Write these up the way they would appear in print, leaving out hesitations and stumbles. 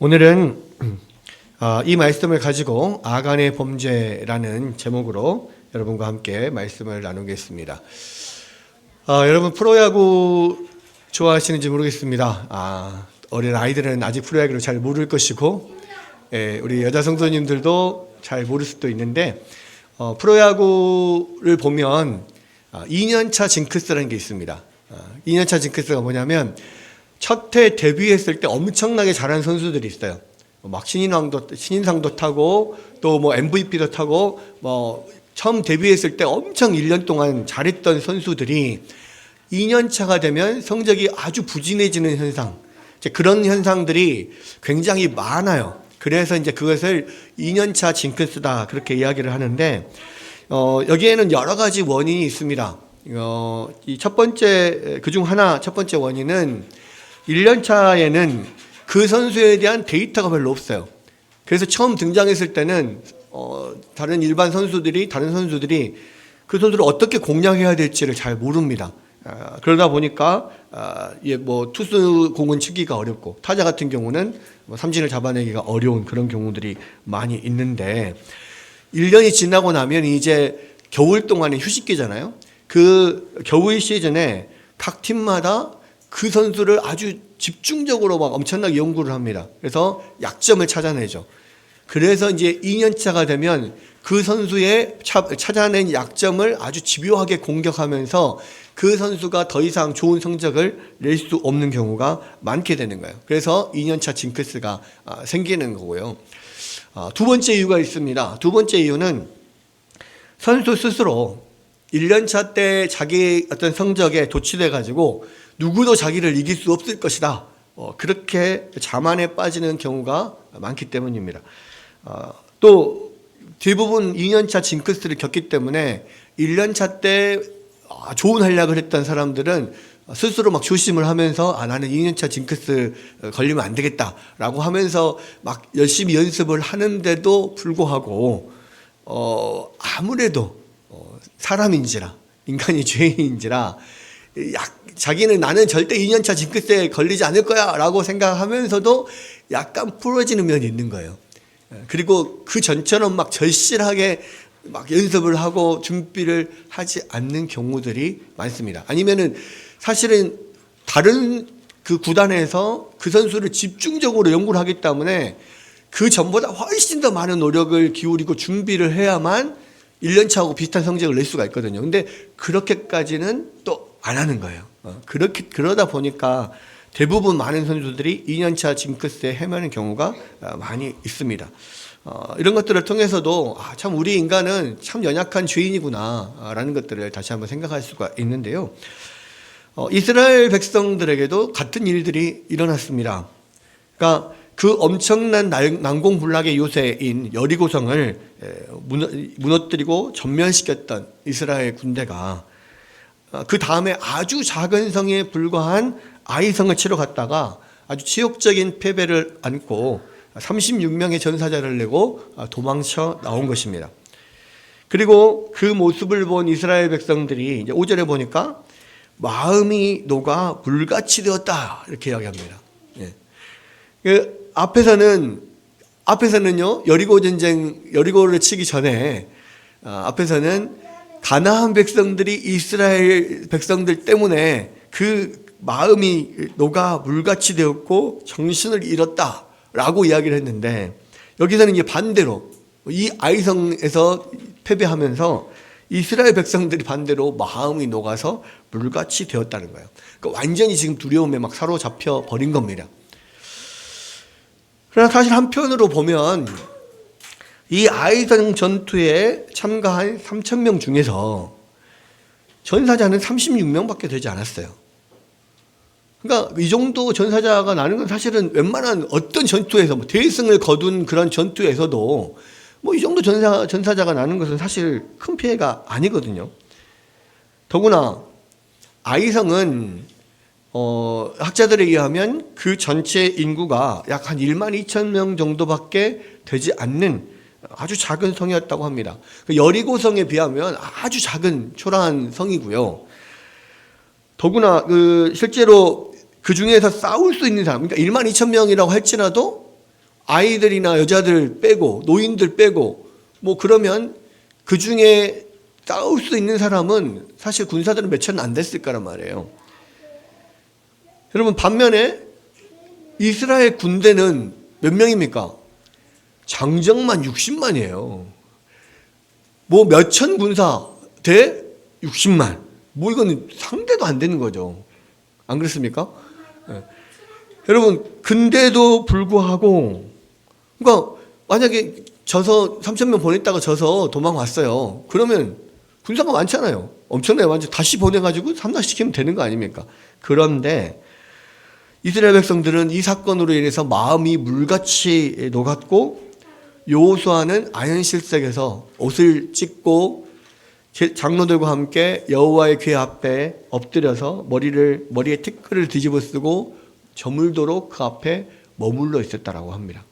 오늘은 이 말씀을 가지고 아간의 범죄라는 제목으로 여러분과 함께 말씀을 나누겠습니다. 여러분 프로야구 좋아하시는지 모르겠습니다. 어린 아이들은 아직 프로야구를 잘 모를 것이고 우리 여자 성도님들도 잘 모를 수도 있는데 프로야구를 보면 2년차 징크스라는 게 있습니다. 2년차 징크스가 뭐냐면 첫 해 데뷔했을 때 엄청나게 잘하는 선수들이 있어요. 막 신인상도 타고 또 뭐 MVP도 타고 처음 데뷔했을 때 엄청 1년 동안 잘했던 선수들이 2년 차가 되면 성적이 아주 부진해지는 현상, 그런 현상들이 굉장히 많아요. 그래서 이제 그것을 2년 차 징크스다 그렇게 이야기를 하는데 여기에는 여러 가지 원인이 있습니다. 이 첫 번째 첫 번째 원인은 1년 차에는 그 선수에 대한 데이터가 별로 없어요. 그래서 처음 등장했을 때는 다른 선수들이 그 선수를 어떻게 공략해야 될지를 잘 모릅니다. 그러다 보니까 투수 공은 치기가 어렵고 타자 같은 경우는 삼진을 잡아내기가 어려운 그런 경우들이 많이 있는데 1년이 지나고 나면 이제 겨울 동안에 휴식기잖아요. 그 겨울 시즌에 각 팀마다 그 선수를 아주 집중적으로 막 엄청나게 연구를 합니다. 그래서 약점을 찾아내죠. 그래서 이제 2년차가 되면 그 선수의 찾아낸 약점을 아주 집요하게 공격하면서 그 선수가 더 이상 좋은 성적을 낼 수 없는 경우가 많게 되는 거예요. 그래서 2년차 징크스가 생기는 거고요. 두 번째 이유가 있습니다. 두 번째 이유는 선수 스스로 1년차 때 자기 어떤 성적에 도취돼 가지고 누구도 자기를 이길 수 없을 것이다. 그렇게 자만에 빠지는 경우가 많기 때문입니다. 또 대부분 2년차 징크스를 겪기 때문에 1년차 때 좋은 활약을 했던 사람들은 스스로 막 조심을 하면서 나는 2년차 징크스 걸리면 안 되겠다라고 하면서 막 열심히 연습을 하는데도 불구하고 아무래도 사람인지라 인간이 죄인인지라 자기는 나는 절대 2년차 징크스에 걸리지 않을 거야 라고 생각하면서도 약간 풀어지는 면이 있는 거예요. 그리고 그 전처럼 막 절실하게 막 연습을 하고 준비를 하지 않는 경우들이 많습니다. 아니면은 사실은 다른 그 구단에서 그 선수를 집중적으로 연구를 하기 때문에 그 전보다 훨씬 더 많은 노력을 기울이고 준비를 해야만 1년차하고 비슷한 성적을 낼 수가 있거든요. 근데 그렇게까지는 또 안 하는 거예요. 그러다 보니까 대부분 많은 선수들이 2년차 징크스에 헤매는 경우가 많이 있습니다. 이런 것들을 통해서도 참 우리 인간은 참 연약한 죄인이구나 라는 것들을 다시 한번 생각할 수가 있는데요. 이스라엘 백성들에게도 같은 일들이 일어났습니다. 그러니까 그 엄청난 난공불락의 요새인 여리고성을 무너뜨리고 전멸시켰던 이스라엘 군대가 그 다음에 아주 작은 성에 불과한 아이성을 치러 갔다가 아주 치욕적인 패배를 안고 36명의 전사자를 내고 도망쳐 나온 것입니다. 그리고 그 모습을 본 이스라엘 백성들이 이제 5절에 보니까 마음이 녹아 물같이 되었다 이렇게 이야기합니다. 그 앞에서는요 여리고를 치기 전에 앞에서는 가나안 백성들이 이스라엘 백성들 때문에 그 마음이 녹아 물같이 되었고 정신을 잃었다라고 이야기를 했는데 여기서는 이제 반대로 이 아이성에서 패배하면서 이스라엘 백성들이 반대로 마음이 녹아서 물같이 되었다는 거예요. 그러니까 완전히 지금 두려움에 막 사로잡혀 버린 겁니다. 그러나 사실 한편으로 보면 이 아이성 전투에 참가한 3,000명 중에서 전사자는 36명밖에 되지 않았어요. 그러니까 이 정도 전사자가 나는 건 사실은 웬만한 어떤 전투에서 대승을 거둔 그런 전투에서도 이 정도 전사자가 나는 것은 사실 큰 피해가 아니거든요. 더구나 아이성은 학자들에 의하면 그 전체 인구가 약 한 12,000명 정도밖에 되지 않는 아주 작은 성이었다고 합니다. 여리고성에 비하면 아주 작은 초라한 성이고요. 더구나 실제로 그 중에서 싸울 수 있는 사람, 그러니까 12,000명이라고 할지라도 아이들이나 여자들 빼고 노인들 빼고 뭐 그러면 그 중에 싸울 수 있는 사람은 사실 군사들은 몇 천은 안 됐을 거란 말이에요. 여러분 반면에 이스라엘 군대는 몇 명입니까? 장정만 60만이에요. 뭐 몇천 군사 대 60만. 뭐 이건 상대도 안 되는 거죠. 안 그렇습니까? 네. 여러분 근데도 불구하고 그러니까 만약에 져서 3,000명 보냈다가 져서 도망왔어요. 그러면 군사가 많잖아요. 엄청나요. 완전 다시 보내가지고 함락시키면 되는 거 아닙니까? 그런데 이스라엘 백성들은 이 사건으로 인해서 마음이 물같이 녹았고 여호수아는 아연실색에서 옷을 찢고 장로들과 함께 여호와의 궤 앞에 엎드려서 머리에 티끌을 뒤집어 쓰고 저물도록 그 앞에 머물러 있었다라고 합니다.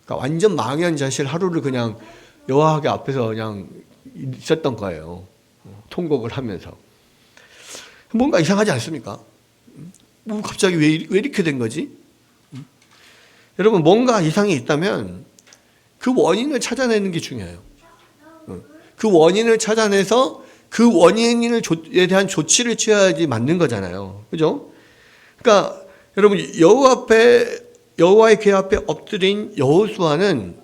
그러니까 완전 망연자실 하루를 그냥 여호와의 앞에서 그냥 있었던 거예요. 통곡을 하면서. 뭔가 이상하지 않습니까? 뭐 갑자기 왜 이렇게 된 거지? 여러분 뭔가 이상이 있다면 그 원인을 찾아내는 게 중요해요. 그 원인을 찾아내서 그 원인에 대한 조치를 취해야지 맞는 거잖아요. 그죠? 그러니까 여러분 여호와의 궤 앞에 엎드린 여호수아는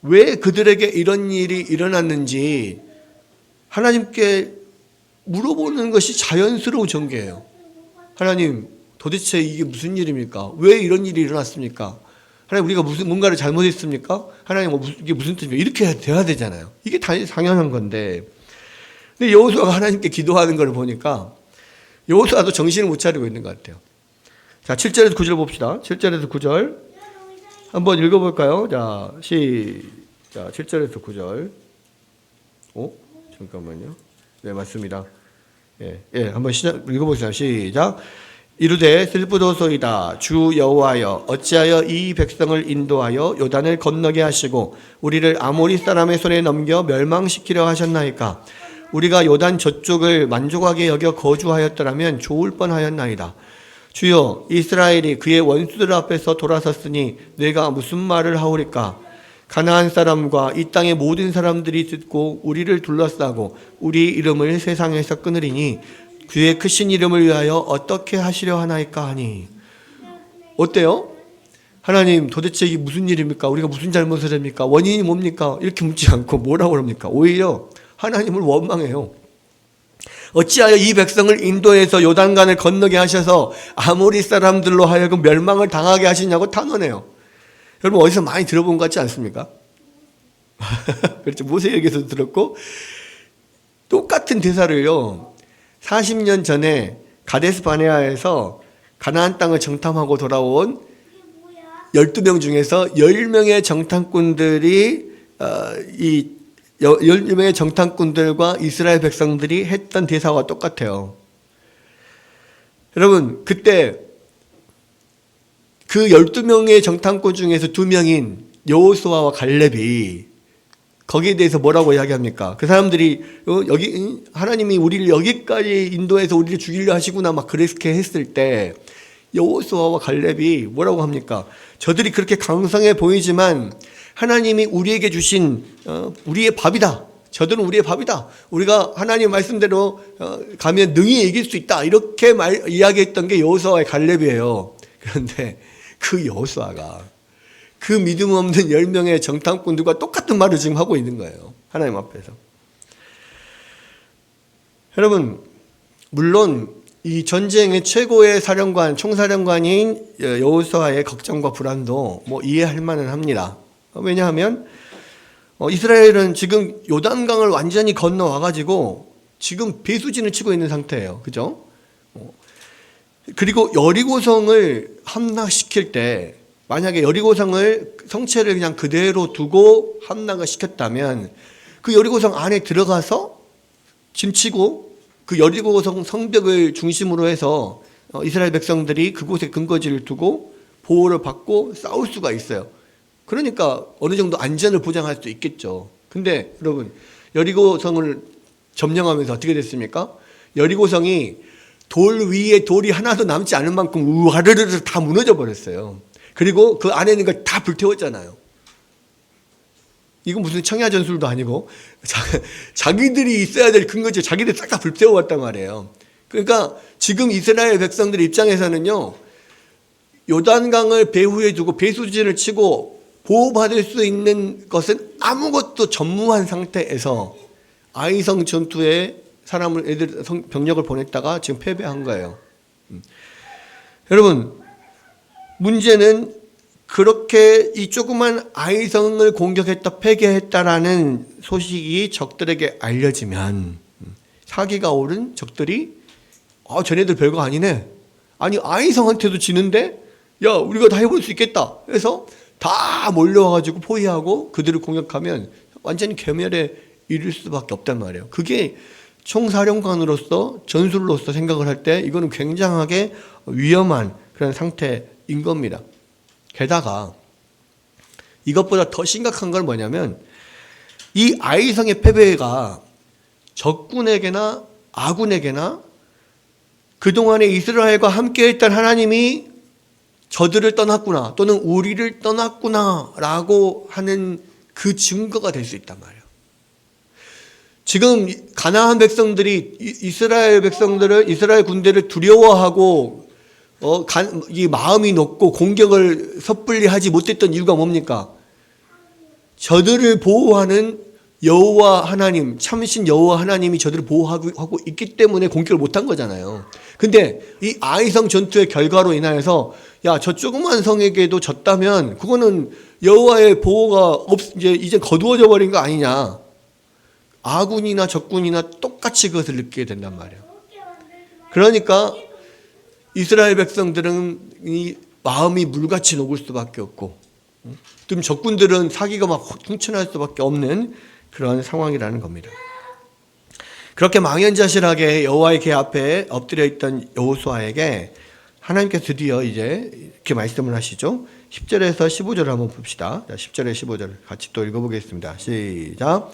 왜 그들에게 이런 일이 일어났는지 하나님께 물어보는 것이 자연스러운 전개예요. 하나님, 도대체 이게 무슨 일입니까? 왜 이런 일이 일어났습니까? 하나님, 우리가 뭔가를 잘못했습니까? 하나님, 이게 무슨 뜻입니까? 이렇게 돼야 되잖아요. 이게 당연한 건데. 근데 여호수아가 하나님께 기도하는 걸 보니까 여호수아도 정신을 못 차리고 있는 것 같아요. 자, 7절에서 9절 봅시다. 7절에서 9절. 한번 읽어볼까요? 자, 시작. 7절에서 9절. 잠깐만요. 네, 맞습니다. 한번 읽어보시죠. 시작. 이르되 슬프도소이다. 주 여호와여, 어찌하여 이 백성을 인도하여 요단을 건너게 하시고 우리를 아모리 사람의 손에 넘겨 멸망시키려 하셨나이까. 우리가 요단 저쪽을 만족하게 여겨 거주하였더라면 좋을 뻔하였나이다. 주여, 이스라엘이 그의 원수들 앞에서 돌아섰으니 내가 무슨 말을 하오리까. 가나안 사람과 이 땅의 모든 사람들이 듣고 우리를 둘러싸고 우리 이름을 세상에서 끊으리니 그의 크신 이름을 위하여 어떻게 하시려 하나이까 하니. 어때요? 하나님, 도대체 이게 무슨 일입니까? 우리가 무슨 잘못을 합니까? 원인이 뭡니까? 이렇게 묻지 않고 뭐라고 합니까? 오히려 하나님을 원망해요. 어찌하여 이 백성을 인도해서 요단강을 건너게 하셔서 아모리 사람들로 하여금 멸망을 당하게 하시냐고 탄원해요. 여러분 어디서 많이 들어본 것 같지 않습니까? 그렇죠. 모세에게서 들었고 똑같은 대사를요. 40년 전에 가데스 바네아에서 가나안 땅을 정탐하고 돌아온 12명 중에서 10명의 정탐꾼들이 이 10명의 정탐꾼들과 이스라엘 백성들이 했던 대사와 똑같아요. 여러분 그때 그 12명의 정탐꾼 중에서 2명인 여호수아와 갈렙이 거기에 대해서 뭐라고 이야기합니까? 그 사람들이 여기 하나님이 우리를 여기까지 인도해서 우리를 죽이려 하시구나 막 그렇게 했을 때 여호수아와 갈렙이 뭐라고 합니까? 저들이 그렇게 강성해 보이지만 하나님이 우리에게 주신 우리의 밥이다. 저들은 우리의 밥이다. 우리가 하나님 말씀대로 가면 능히 이길 수 있다. 이렇게 이야기했던 게 여호수아와 갈렙이에요. 그런데 그 여호수아가 그 믿음 없는 10명의 정탐꾼들과 똑같은 말을 지금 하고 있는 거예요. 하나님 앞에서. 여러분, 물론 이 전쟁의 최고의 사령관, 총사령관인 여호수아의 걱정과 불안도 뭐 이해할 만은 합니다. 왜냐하면 이스라엘은 지금 요단강을 완전히 건너와가지고 지금 배수진을 치고 있는 상태예요. 그죠? 그리고 여리고성을 함락시킬 때 만약에 여리고성을 성체를 그냥 그대로 두고 함락을 시켰다면 그 여리고성 안에 들어가서 짐치고 그 여리고성 성벽을 중심으로 해서 이스라엘 백성들이 그곳에 근거지를 두고 보호를 받고 싸울 수가 있어요. 그러니까 어느 정도 안전을 보장할 수 있겠죠. 근데 여러분 여리고성을 점령하면서 어떻게 됐습니까? 여리고성이 돌 위에 돌이 하나도 남지 않을 만큼 우하르르 다 무너져 버렸어요. 그리고 그 안에 있는 걸 다 불태웠잖아요. 이건 무슨 청야전술도 아니고 자기들이 있어야 될 근거지 자기들이 싹 다 불태워왔단 말이에요. 그러니까 지금 이스라엘 백성들 입장에서는요, 요단강을 배후에 두고 배수진을 치고 보호받을 수 있는 것은 아무것도 전무한 상태에서 아이성 전투에 병력을 보냈다가 지금 패배한 거예요. 여러분, 문제는 그렇게 이 조그만 아이성을 공격했다 패배했다라는 소식이 적들에게 알려지면 사기가 오른 적들이 쟤네들 별거 아니네. 아니 아이성한테도 지는데 야 우리가 다 해볼 수 있겠다 해서 다 몰려와가지고 포위하고 그들을 공격하면 완전히 괴멸에 이를 수밖에 없단 말이에요. 그게 총사령관으로서 전술로서 생각을 할 때 이거는 굉장하게 위험한 그런 상태인 겁니다. 게다가 이것보다 더 심각한 건 뭐냐면 이 아이성의 패배가 적군에게나 아군에게나 그동안에 이스라엘과 함께했던 하나님이 저들을 떠났구나 또는 우리를 떠났구나 라고 하는 그 증거가 될 수 있단 말이에요. 지금 가나안 백성들이 이스라엘 군대를 두려워하고 이 마음이 높고 공격을 섣불리 하지 못했던 이유가 뭡니까? 저들을 보호하는 여호와 하나님, 참신 여호와 하나님이 저들을 보호하고 있기 때문에 공격을 못한 거잖아요. 근데 이 아이성 전투의 결과로 인하여서 야, 저 조그만 성에게도 졌다면 그거는 여호와의 보호가 이제 거두어져 버린 거 아니냐. 아군이나 적군이나 똑같이 그것을 느끼게 된단 말이에요. 그러니까 이스라엘 백성들은 이 마음이 물같이 녹을 수밖에 없고 좀 적군들은 사기가 막 흉천할 수밖에 없는 그런 상황이라는 겁니다. 그렇게 망연자실하게 여호와의 궤 앞에 엎드려 있던 여호수아에게 하나님께서 드디어 이제 이렇게 말씀을 하시죠. 10절에서 15절을 한번 봅시다. 10절에 15절 같이 또 읽어보겠습니다. 시작.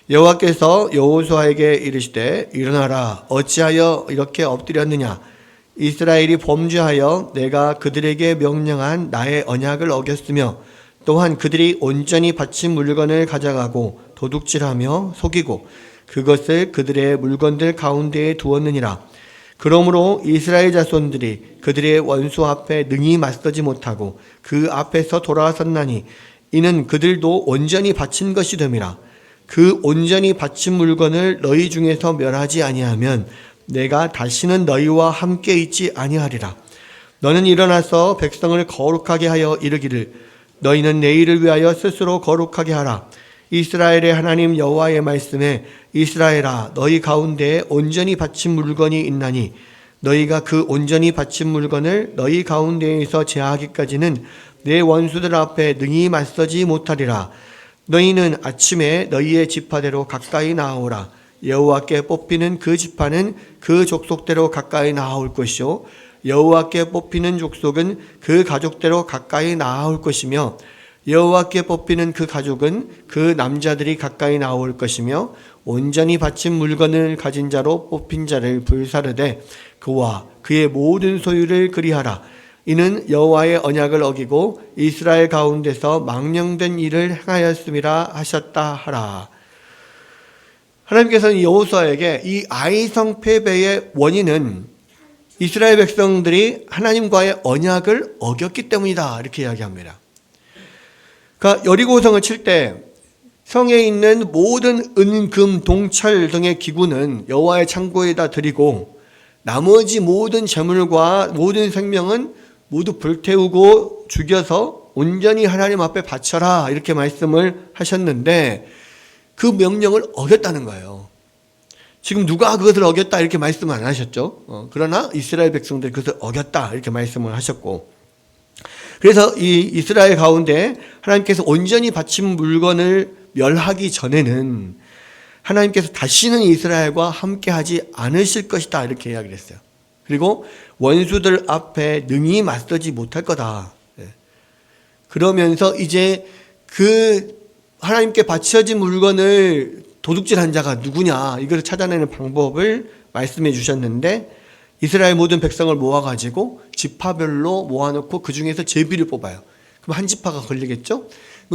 여호와께서 여호수아에게 이르시되 일어나라 어찌하여 이렇게 엎드렸느냐 이스라엘이 범죄하여 내가 그들에게 명령한 나의 언약을 어겼으며 또한 그들이 온전히 바친 물건을 가져가고 도둑질하며 속이고 그것을 그들의 물건들 가운데에 두었느니라. 그러므로 이스라엘 자손들이 그들의 원수 앞에 능히 맞서지 못하고 그 앞에서 돌아섰나니 이는 그들도 온전히 바친 것이 됨이라. 그 온전히 바친 물건을 너희 중에서 멸하지 아니하면 내가 다시는 너희와 함께 있지 아니하리라. 너는 일어나서 백성을 거룩하게 하여 이르기를 너희는 내일을 위하여 스스로 거룩하게 하라. 이스라엘의 하나님 여호와의 말씀에 이스라엘아 너희 가운데에 온전히 바친 물건이 있나니 너희가 그 온전히 바친 물건을 너희 가운데에서 제하기까지는 내 원수들 앞에 능히 맞서지 못하리라. 너희는 아침에 너희의 지파대로 가까이 나아오라. 여호와께 뽑히는 그 지파는 그 족속대로 가까이 나아올 것이요 여호와께 뽑히는 족속은 그 가족대로 가까이 나아올 것이며 여호와께 뽑히는 그 가족은 그 남자들이 가까이 나올 것이며 온전히 바친 물건을 가진 자로 뽑힌 자를 불사르되 그와 그의 모든 소유를 그리하라. 이는 여호와의 언약을 어기고 이스라엘 가운데서 망령된 일을 행하였음이라 하셨다 하라. 하나님께서는 여호수아에게 이 아이성 패배의 원인은 이스라엘 백성들이 하나님과의 언약을 어겼기 때문이다 이렇게 이야기합니다. 그러니까 여리고성을 칠 때 성에 있는 모든 은, 금, 동철 등의 기구는 여호와의 창고에다 드리고 나머지 모든 재물과 모든 생명은 모두 불태우고 죽여서 온전히 하나님 앞에 바쳐라 이렇게 말씀을 하셨는데 그 명령을 어겼다는 거예요. 지금 누가 그것을 어겼다 이렇게 말씀을 안 하셨죠. 그러나 이스라엘 백성들이 그것을 어겼다 이렇게 말씀을 하셨고 그래서 이 이스라엘 가운데 하나님께서 온전히 바친 물건을 멸하기 전에는 하나님께서 다시는 이스라엘과 함께하지 않으실 것이다 이렇게 이야기를 했어요. 그리고 원수들 앞에 능히 맞서지 못할 거다. 그러면서 이제 그 하나님께 바쳐진 물건을 도둑질한 자가 누구냐 이걸 찾아내는 방법을 말씀해 주셨는데 이스라엘 모든 백성을 모아가지고 지파별로 모아놓고 그 중에서 제비를 뽑아요. 그럼 한 지파가 걸리겠죠?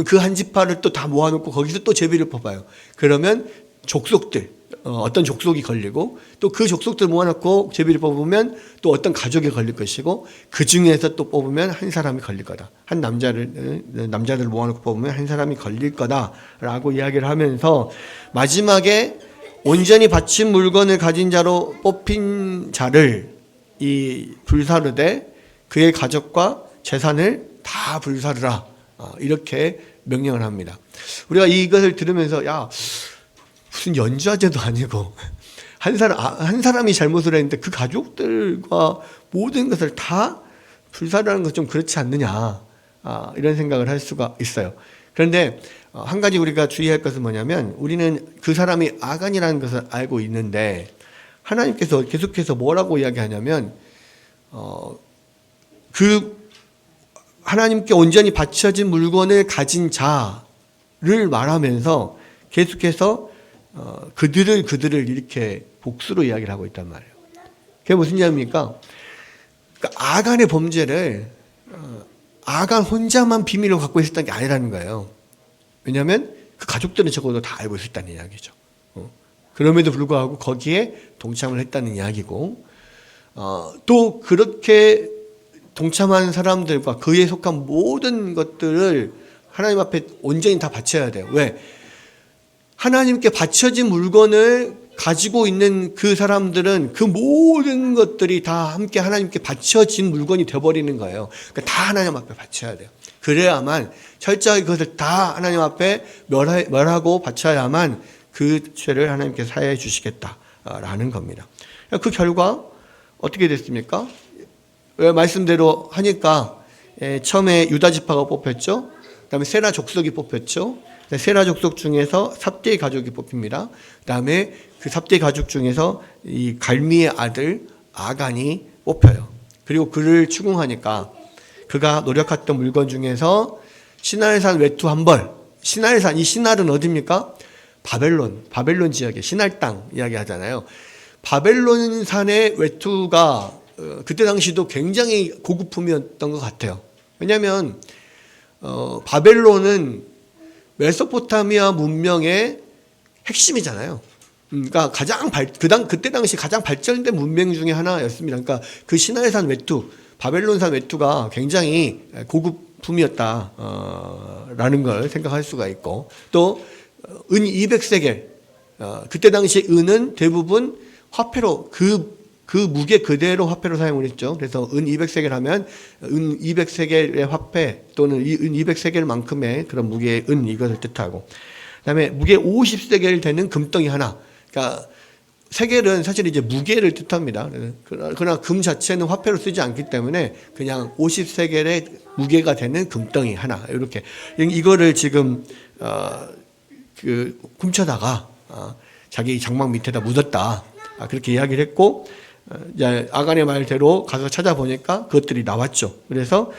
그 한 지파를 또 다 모아놓고 거기서 또 제비를 뽑아요. 그러면 족속들, 어떤 족속이 걸리고 또 그 족속들 모아놓고 제비를 뽑으면 또 어떤 가족이 걸릴 것이고 그 중에서 또 뽑으면 한 사람이 걸릴 거다. 한 남자들 모아놓고 뽑으면 한 사람이 걸릴 거다라고 이야기를 하면서 마지막에 온전히 바친 물건을 가진 자로 뽑힌 자를 이 불사르되 그의 가족과 재산을 다 불사르라. 이렇게 명령을 합니다. 우리가 이것을 들으면서 야 무슨 연좌제도 아니고 한 사람이 잘못을 했는데 그 가족들과 모든 것을 다 불사르라는 것 좀 그렇지 않느냐 이런 생각을 할 수가 있어요. 그런데 한 가지 우리가 주의할 것은 뭐냐면 우리는 그 사람이 아간이라는 것을 알고 있는데 하나님께서 계속해서 뭐라고 이야기하냐면 그 하나님께 온전히 바쳐진 물건을 가진 자를 말하면서 계속해서 그들을 이렇게 복수로 이야기를 하고 있단 말이에요. 그게 무슨 이야기입니까? 그러니까 아간의 범죄를 아간 혼자만 비밀로 갖고 있었던 게 아니라는 거예요. 왜냐하면 그 가족들은 적어도 다 알고 있었다는 이야기죠. 그럼에도 불구하고 거기에 동참을 했다는 이야기고 또 그렇게 동참한 사람들과 그에 속한 모든 것들을 하나님 앞에 온전히 다 바쳐야 돼요. 왜? 하나님께 바쳐진 물건을 가지고 있는 그 사람들은 그 모든 것들이 다 함께 하나님께 바쳐진 물건이 되어버리는 거예요. 그러니까 다 하나님 앞에 바쳐야 돼요. 그래야만 철저히 그것을 다 하나님 앞에 멸하고 바쳐야만 그 죄를 하나님께서 사해해 주시겠다라는 겁니다. 그 결과 어떻게 됐습니까? 말씀대로 하니까 처음에 유다 지파가 뽑혔죠. 그다음에 세라 족속이 뽑혔죠. 세라 족속 중에서 삽대의 가족이 뽑힙니다. 그다음에 그 삽대의 가족 중에서 이 갈미의 아들 아간이 뽑혀요. 그리고 그를 추궁하니까 그가 노력했던 물건 중에서 시날산 외투 한 벌. 시날산, 이 시날은 어디입니까? 바벨론 지역의 시날 땅 이야기 하잖아요. 바벨론산의 외투가 그때 당시도 굉장히 고급품이었던 것 같아요. 왜냐하면 바벨론은 메소포타미아 문명의 핵심이잖아요. 그러니까 그때 당시 가장 발전된 문명 중에 하나였습니다. 그러니까 그 시나이산 외투, 바벨론산 외투가 굉장히 고급품이었다라는 걸 생각할 수가 있고 또 은 200세겔, 그때 당시 은은 대부분 화폐로 그 무게 그대로 화폐로 사용을 했죠. 그래서 은 200세겔 하면 은 200세겔의 화폐 또는 은 200세겔만큼의 그런 무게의 은 이것을 뜻하고 그다음에 무게 50세겔 되는 금덩이 하나. 그러니까 세겔은 사실 이제 무게를 뜻합니다. 그러나 금 자체는 화폐로 쓰지 않기 때문에 그냥 50세겔의 무게가 되는 금덩이 하나. 이렇게 이거를 지금 훔쳐다가 자기 장막 밑에다 묻었다. 그렇게 이야기를 했고 이제 아간의 말대로 가서 찾아보니까 그것들이 나왔죠. 그래서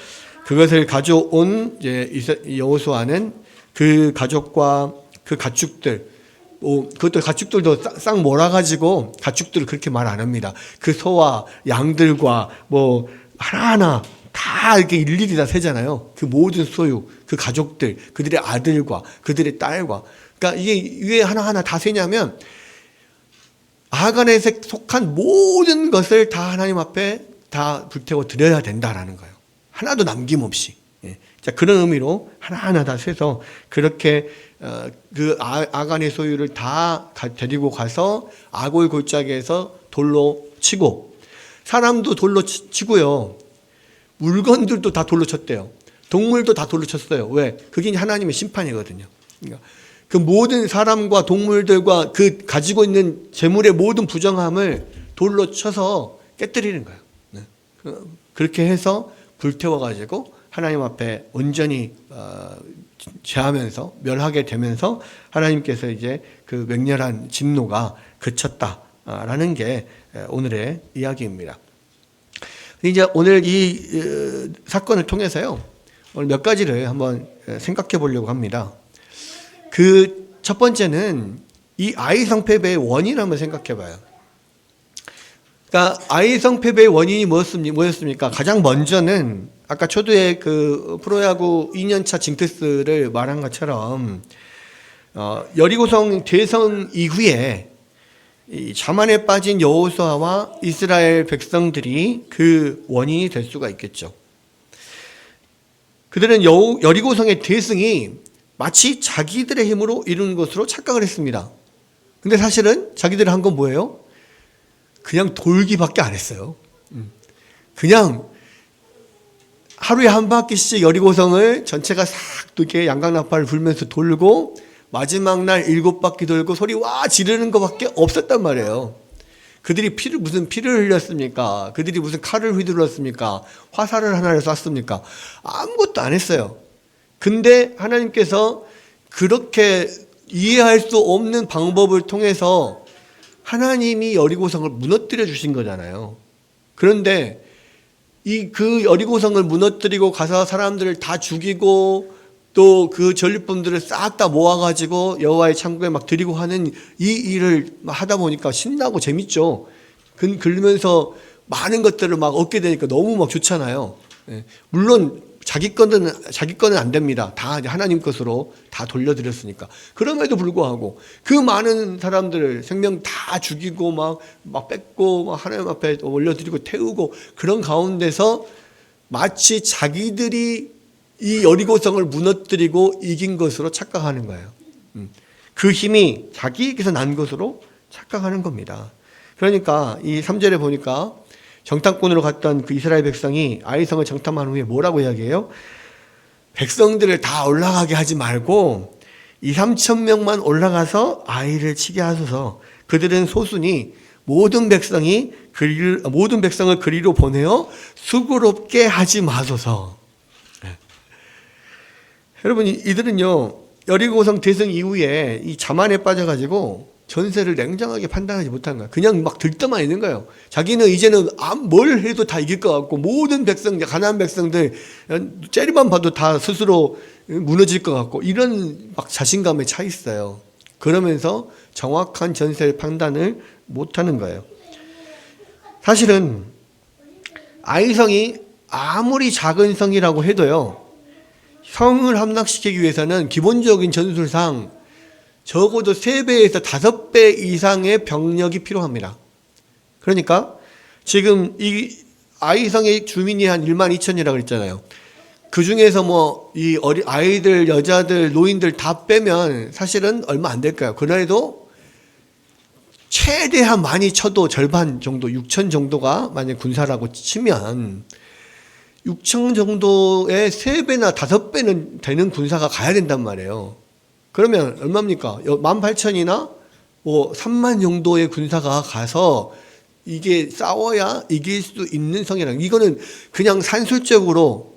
그것을 가져온 이제 여호수아는 그 가족과 그 가축들, 그것도 가축들도 싹 몰아가지고 가축들을 그렇게 말 안 합니다. 그 소와 양들과 뭐 하나하나 다 이렇게 일일이 다 세잖아요. 그 모든 소유, 그 가족들, 그들의 아들과 그들의 딸과. 그러니까 이게 왜 하나하나 다 세냐면 아간에 속한 모든 것을 다 하나님 앞에 다 불태워 드려야 된다라는 거예요. 하나도 남김없이. 자, 그런 의미로 하나하나 다 세서 그렇게 그 아간의 소유를 다 데리고 가서 아골 골짜기에서 돌로 치고 사람도 돌로 치고요. 물건들도 다 돌로 쳤대요. 동물도 다 돌로 쳤어요. 왜? 그게 하나님의 심판이거든요. 그러니까 그 모든 사람과 동물들과 그 가지고 있는 재물의 모든 부정함을 돌로 쳐서 깨뜨리는 거예요. 그렇게 해서 불태워가지고 하나님 앞에 온전히 제하면서 멸하게 되면서 하나님께서 이제 그 맹렬한 진노가 그쳤다라는 게 오늘의 이야기입니다. 이제 오늘 이 사건을 통해서요, 오늘 몇 가지를 한번 생각해 보려고 합니다. 그 첫 번째는 이 아이 성패배의 원인을 한번 생각해 봐요. 그러니까 아이성 패배의 원인이 뭐였습니까? 가장 먼저는 아까 초두에 그 프로야구 2년차 징크스를 말한 것처럼 여리고성 대성 이후에 이 자만에 빠진 여호수아와 이스라엘 백성들이 그 원인이 될 수가 있겠죠. 그들은 여리고성의 대승이 마치 자기들의 힘으로 이룬 것으로 착각을 했습니다. 근데 사실은 자기들이 한 건 뭐예요? 그냥 돌기밖에 안 했어요. 그냥 하루에 한 바퀴씩 여리고성을 전체가 싹 이렇게 양강나팔을 불면서 돌고 마지막 날 7바퀴 돌고 소리 와 지르는 것밖에 없었단 말이에요. 그들이 무슨 피를 흘렸습니까? 그들이 무슨 칼을 휘둘렀습니까? 화살을 하나를 쐈습니까? 아무것도 안 했어요. 근데 하나님께서 그렇게 이해할 수 없는 방법을 통해서 하나님이 여리고성을 무너뜨려 주신 거잖아요. 그런데 그 여리고성을 무너뜨리고 가서 사람들을 다 죽이고 또 그 전리품들을 싹 다 모아가지고 여호와의 창고에 막 드리고 하는 이 일을 하다 보니까 신나고 재밌죠. 그러면서 많은 것들을 막 얻게 되니까 너무 막 좋잖아요. 물론 자기 거는 안 됩니다. 다 하나님 것으로 다 돌려드렸으니까. 그럼에도 불구하고 그 많은 사람들을 생명 다 죽이고 막 뺏고 막 하나님 앞에 올려드리고 태우고 그런 가운데서 마치 자기들이 이 여리고성을 무너뜨리고 이긴 것으로 착각하는 거예요. 그 힘이 자기에게서 난 것으로 착각하는 겁니다. 그러니까 이 3절에 보니까 정탐꾼으로 갔던 그 이스라엘 백성이 아이성을 정탐한 후에 뭐라고 이야기해요? 백성들을 다 올라가게 하지 말고 2-3천 명만 올라가서 아이를 치게 하소서. 그들은 소수니 모든 백성을 그리로 보내어 수고롭게 하지 마소서. 여러분, 이들은요, 여리고성 대승 이후에 이 자만에 빠져가지고 전세를 냉정하게 판단하지 못한 거야. 그냥 막 들떠만 있는 거예요. 자기는 이제는 뭘 해도 다 이길 것 같고, 모든 백성들, 가나안 백성들, 째리만 봐도 다 스스로 무너질 것 같고, 이런 막 자신감에 차 있어요. 그러면서 정확한 전세 판단을 못하는 거예요. 사실은 아이성이 아무리 작은 성이라고 해도요, 성을 함락시키기 위해서는 기본적인 전술상 적어도 3배에서 5배 이상의 병력이 필요합니다. 그러니까 지금 이 아이성의 주민이 한 12,000이라고 그랬잖아요. 그 중에서 이 아이들, 여자들, 노인들 다 빼면 사실은 얼마 안 될까요? 그래도 최대한 많이 쳐도 절반 정도, 6,000 정도가 만약 군사라고 치면 6천 정도의 3배나 5배는 되는 군사가 가야 된단 말이에요. 그러면 얼마입니까? 18,000이나 3만 정도의 군사가 가서 이게 싸워야 이길 수 있는 성이라. 이거는 그냥 산술적으로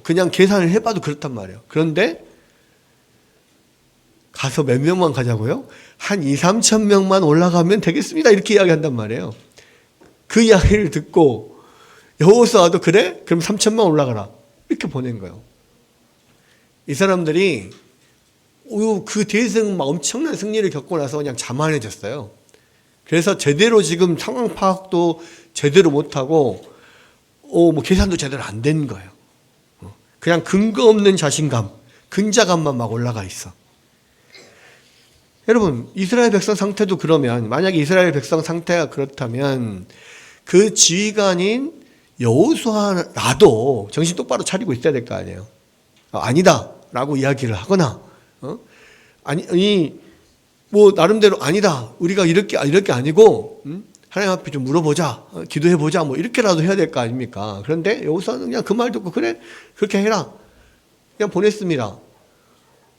그냥 계산을 해봐도 그렇단 말이에요. 그런데 가서 몇 명만 가자고요? 한 2-3천 명만 올라가면 되겠습니다. 이렇게 이야기한단 말이에요. 그 이야기를 듣고 여호수아도 그래? 그럼 3천만 올라가라. 이렇게 보낸 거예요. 이 사람들이 그 대승 엄청난 승리를 겪고 나서 그냥 자만해졌어요. 그래서 제대로 지금 상황 파악도 제대로 못하고 계산도 제대로 안 된 거예요. 그냥 근거 없는 자신감, 근자감만 막 올라가 있어. 여러분, 이스라엘 백성 상태도 그러면, 만약에 이스라엘 백성 상태가 그렇다면 그 지휘관인 여호수아라도 정신 똑바로 차리고 있어야 될 거 아니에요. 아니다 라고 이야기를 하거나 나름대로 아니다, 우리가 이렇게 아니고 하나님 앞에 좀 물어보자, 기도해보자, 이렇게라도 해야 될 거 아닙니까? 그런데 여호수아는 그냥 그 말 듣고 그래, 그렇게 해라, 그냥 보냈습니다.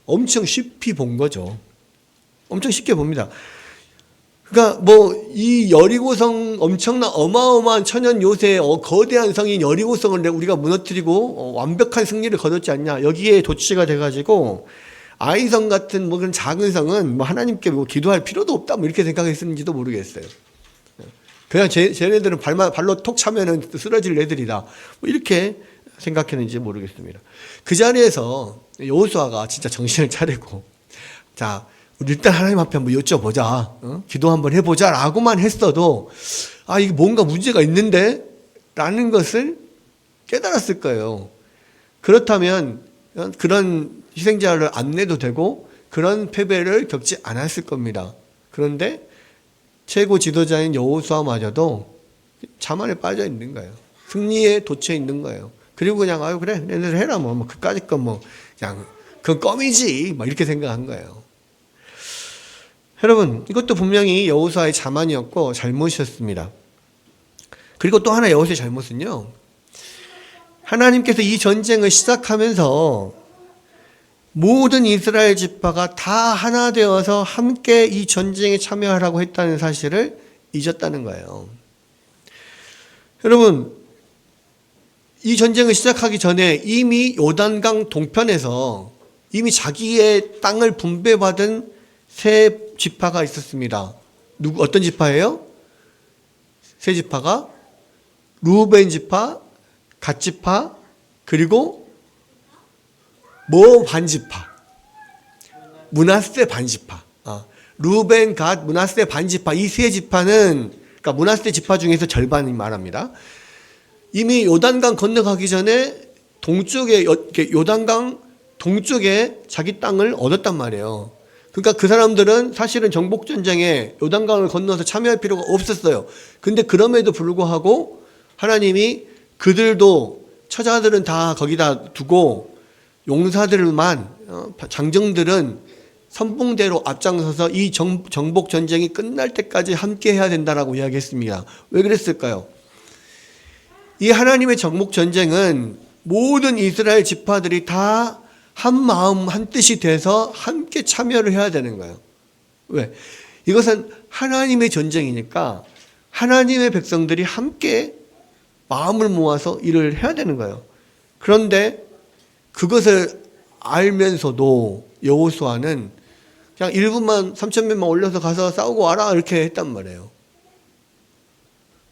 엄청 쉽게 본 거죠. 엄청 쉽게 봅니다. 그러니까 이 여리고성, 엄청난 어마어마한 천연 요새 거대한 성인 여리고성을 우리가 무너뜨리고 완벽한 승리를 거뒀지 않냐, 여기에 도취가 돼가지고 아이성 같은 그런 작은 성은 하나님께 기도할 필요도 없다, 이렇게 생각했는지도 모르겠어요. 그냥 쟤네들은 발로 톡 차면은 쓰러질 애들이다, 이렇게 생각했는지 모르겠습니다. 그 자리에서 여호수아가 진짜 정신을 차리고, 자, 우리 일단 하나님 앞에 한번 여쭤보자, 기도 한번 해보자 라고만 했어도 이게 뭔가 문제가 있는데? 라는 것을 깨달았을 거예요. 그렇다면 그런 희생자를 안 내도 되고 그런 패배를 겪지 않았을 겁니다. 그런데 최고 지도자인 여호수아마저도 자만에 빠져 있는 거예요. 승리에 도취해 있는 거예요. 그리고 그냥 그래 얘네들 해라 뭐 그까짓 건 뭐 그냥 그건 껌이지 막 이렇게 생각한 거예요. 여러분, 이것도 분명히 여호수아의 자만이었고 잘못이었습니다. 그리고 또 하나 여호수아의 잘못은요, 하나님께서 이 전쟁을 시작하면서 모든 이스라엘 지파가 다 하나 되어서 함께 이 전쟁에 참여하라고 했다는 사실을 잊었다는 거예요. 여러분, 이 전쟁을 시작하기 전에 이미 요단강 동편에서 이미 자기의 땅을 분배받은 세 지파가 있었습니다. 어떤 지파예요? 세 지파가 루벤 지파, 갓 지파, 그리고 반지파, 므낫세 반지파. 루벤, 갓, 므낫세 반지파 이 세 지파는 그러니까 므낫세 지파 중에서 절반이 말합니다. 이미 요단강 건너가기 전에 동쪽에 요단강 동쪽에 자기 땅을 얻었단 말이에요. 그러니까 그 사람들은 사실은 정복전쟁에 요단강을 건너서 참여할 필요가 없었어요. 근데 그럼에도 불구하고 하나님이 그들도 처자들은 다 거기다 두고 용사들만 장정들은 선봉대로 앞장서서 이 정복전쟁이 끝날 때까지 함께 해야 된다라고 이야기했습니다. 왜 그랬을까요? 이 하나님의 정복전쟁은 모든 이스라엘 지파들이 다 한 마음 한 뜻이 돼서 함께 참여를 해야 되는 거예요. 왜? 이것은 하나님의 전쟁이니까 하나님의 백성들이 함께 마음을 모아서 일을 해야 되는 거예요. 그런데 그것을 알면서도 여호수아는 그냥 1분만 3,000명만 올려서 가서 싸우고 와라 이렇게 했단 말이에요.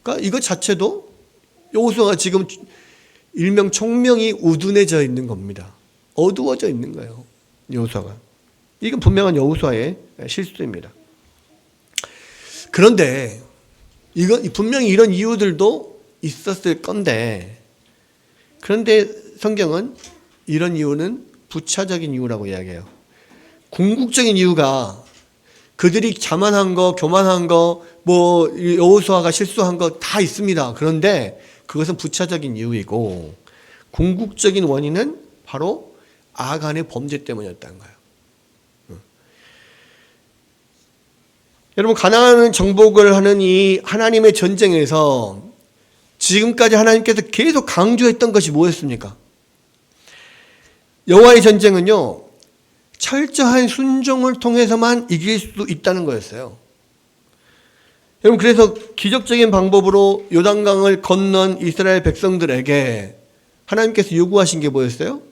그러니까 이것 자체도 여호수아가 지금 일명 총명이 우둔해져 있는 겁니다. 어두워져 있는 거예요. 여호수아가. 이건 분명한 여호수아의 실수입니다. 그런데 분명히 이런 이유들도 있었을 건데, 그런데 성경은 이런 이유는 부차적인 이유라고 이야기해요. 궁극적인 이유가 그들이 자만한 거, 교만한 거, 여호수아가 실수한 거 다 있습니다. 그런데 그것은 부차적인 이유이고 궁극적인 원인은 바로 아간의 범죄 때문이었다는 거예요. 여러분, 가나안 정복을 하는 이 하나님의 전쟁에서 지금까지 하나님께서 계속 강조했던 것이 뭐였습니까? 여호와의 전쟁은요, 철저한 순종을 통해서만 이길 수 있다는 거였어요. 여러분, 그래서 기적적인 방법으로 요단강을 건넌 이스라엘 백성들에게 하나님께서 요구하신 게 뭐였어요?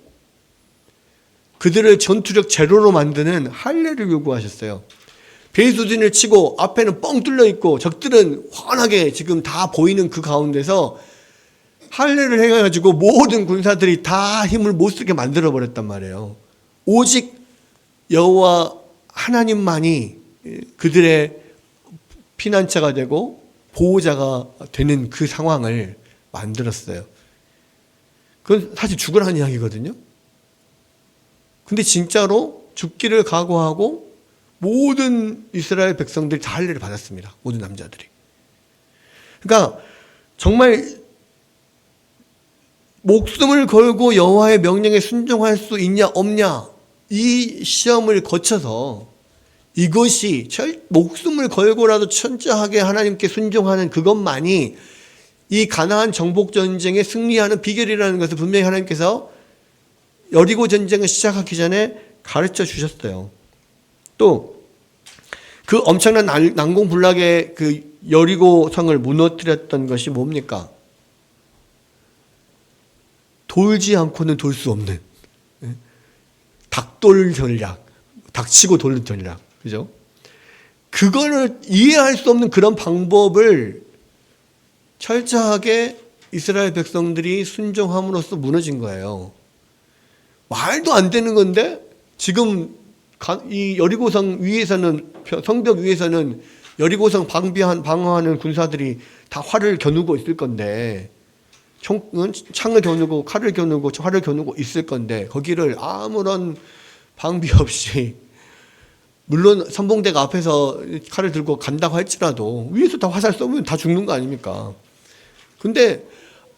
그들을 전투력 제로로 만드는 할례를 요구하셨어요. 배수진을 치고 앞에는 뻥 뚫려 있고 적들은 환하게 지금 다 보이는 그 가운데서 할례를 해가지고 모든 군사들이 다 힘을 못 쓰게 만들어 버렸단 말이에요. 오직 여호와 하나님만이 그들의 피난처가 되고 보호자가 되는 그 상황을 만들었어요. 그건 사실 죽으라는 이야기거든요. 근데 진짜로 죽기를 각오하고 모든 이스라엘 백성들이 다 할례를 받았습니다. 모든 남자들이. 그러니까 정말 목숨을 걸고 여호와의 명령에 순종할 수 있냐 없냐 이 시험을 거쳐서 이것이 목숨을 걸고라도 철저하게 하나님께 순종하는 그것만이 이 가나안 정복 전쟁에 승리하는 비결이라는 것을 분명히 하나님께서 여리고 전쟁을 시작하기 전에 가르쳐 주셨어요. 또 그 엄청난 난공불락의 그 여리고 성을 무너뜨렸던 것이 뭡니까? 돌지 않고는 돌 수 없는 닭돌 전략, 닥치고 돌는 전략, 그죠? 그거를 이해할 수 없는 그런 방법을 철저하게 이스라엘 백성들이 순종함으로써 무너진 거예요. 말도 안 되는 건데 지금 이 여리고성 위에서는 성벽 위에서는 여리고성 방어하는 군사들이 다 활을 겨누고 있을 건데, 창을 겨누고 칼을 겨누고 활을 겨누고 있을 건데, 거기를 아무런 방비 없이, 물론 선봉대가 앞에서 칼을 들고 간다고 할지라도 위에서 다 화살 쏘면 다 죽는 거 아닙니까? 근데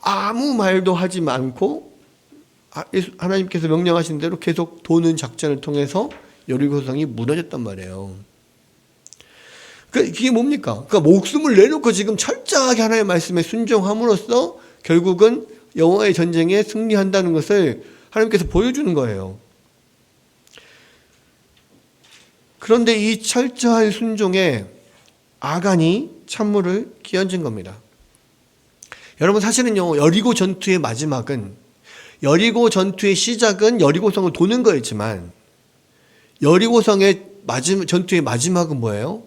아무 말도 하지 않고 하나님께서 명령하신 대로 계속 도는 작전을 통해서 여리고성이 무너졌단 말이에요. 그게 뭡니까? 그러니까 목숨을 내놓고 지금 철저하게 하나님의 말씀에 순종함으로써 결국은 여호와의 전쟁에 승리한다는 것을 하나님께서 보여주는 거예요. 그런데 이 철저한 순종에 아간이 찬물을 끼얹은 겁니다. 여러분, 사실은요, 여리고 전투의 마지막은, 여리고 전투의 시작은 여리고성을 도는 거였지만, 여리고성의 전투의 마지막은 뭐예요?